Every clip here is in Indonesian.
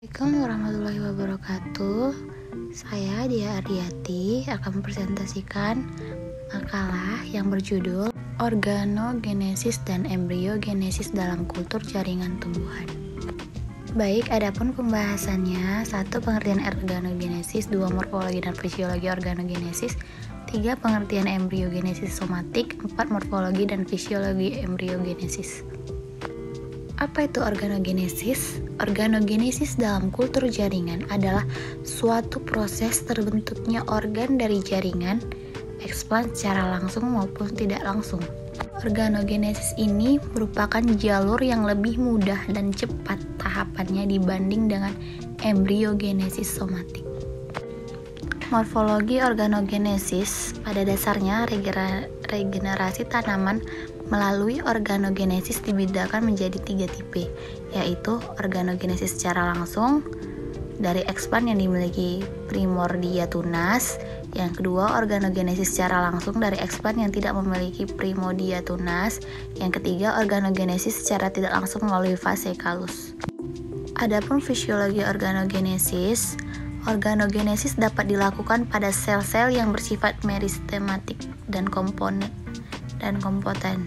Assalamualaikum warahmatullahi wabarakatuh. Saya Dia Aryati akan mempresentasikan makalah yang berjudul Organogenesis dan Embriogenesis dalam Kultur Jaringan Tumbuhan. Baik, adapun pembahasannya: 1. Pengertian organogenesis, 2. Morfologi dan fisiologi organogenesis, 3. Pengertian embriogenesis somatik, 4. Morfologi dan fisiologi embriogenesis. Apa itu organogenesis? Organogenesis dalam kultur jaringan adalah suatu proses terbentuknya organ dari jaringan, eksplan secara langsung maupun tidak langsung. Organogenesis ini merupakan jalur yang lebih mudah dan cepat tahapannya dibanding dengan embriogenesis somatik. Morfologi organogenesis pada dasarnya regenerasi tanaman melalui organogenesis dibedakan menjadi 3 tipe, yaitu organogenesis secara langsung dari eksplan yang dimiliki primordia tunas, yang kedua organogenesis secara langsung dari eksplan yang tidak memiliki primordia tunas, yang ketiga organogenesis secara tidak langsung melalui fase kalus. Adapun fisiologi organogenesis, organogenesis dapat dilakukan pada sel-sel yang bersifat meristematik dan kompoten,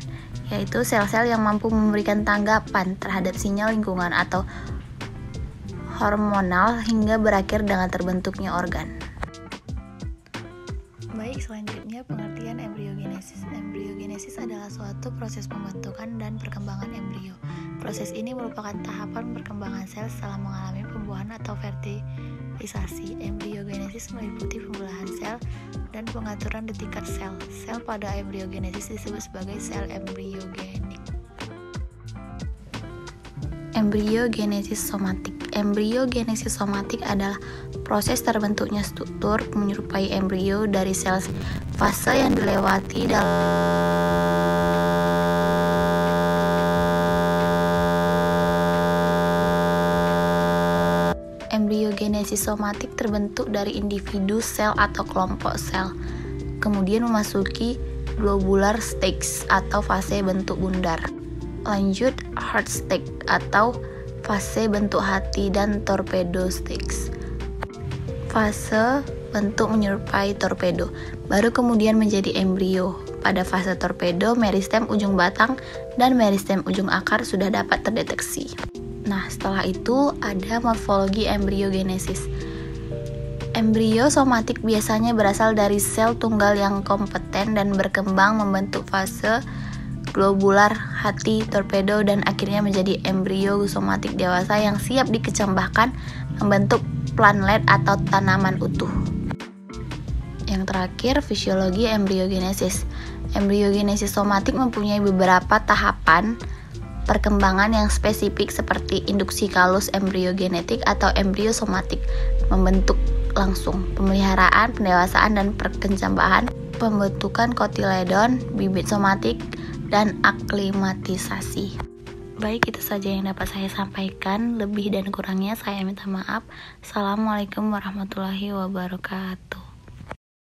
yaitu sel-sel yang mampu memberikan tanggapan terhadap sinyal lingkungan atau hormonal hingga berakhir dengan terbentuknya organ. Baik, selanjutnya pengertian embriogenesis. Embriogenesis adalah suatu proses pembentukan dan perkembangan embrio. Proses ini merupakan tahapan perkembangan sel setelah mengalami pembuahan atau fertilisasi. Embriogenesis meliputi pembelahan sel dan pengaturan di tingkat sel. Sel pada embriogenesis disebut sebagai sel embriogenik. Embriogenesis somatik. Embriogenesis somatik adalah proses terbentuknya struktur menyerupai embrio dari sel. Fase yang dilewati Embriogenesis somatik terbentuk dari individu sel atau kelompok sel, kemudian memasuki globular stage atau fase bentuk bundar, lanjut heart stage atau fase bentuk hati, dan torpedo stage, fase bentuk menyerupai torpedo, baru kemudian menjadi embrio. Pada fase torpedo, meristem ujung batang dan meristem ujung akar sudah dapat terdeteksi. Nah, setelah itu ada morfologi embriogenesis. Embrio somatik biasanya berasal dari sel tunggal yang kompeten dan berkembang membentuk fase globular, hati, torpedo, dan akhirnya menjadi embrio somatik dewasa yang siap dikembangkan membentuk planlet atau tanaman utuh. Yang terakhir, fisiologi embriogenesis. Embriogenesis somatik mempunyai beberapa tahapan perkembangan yang spesifik seperti induksi kalus embriogenetik atau embrio somatik, membentuk langsung, pemeliharaan, pendewasaan dan perkembangan, pembentukan kotiledon, bibit somatik, dan aklimatisasi. Baik, itu saja yang dapat saya sampaikan. Lebih dan kurangnya saya minta maaf. Assalamualaikum warahmatullahi wabarakatuh.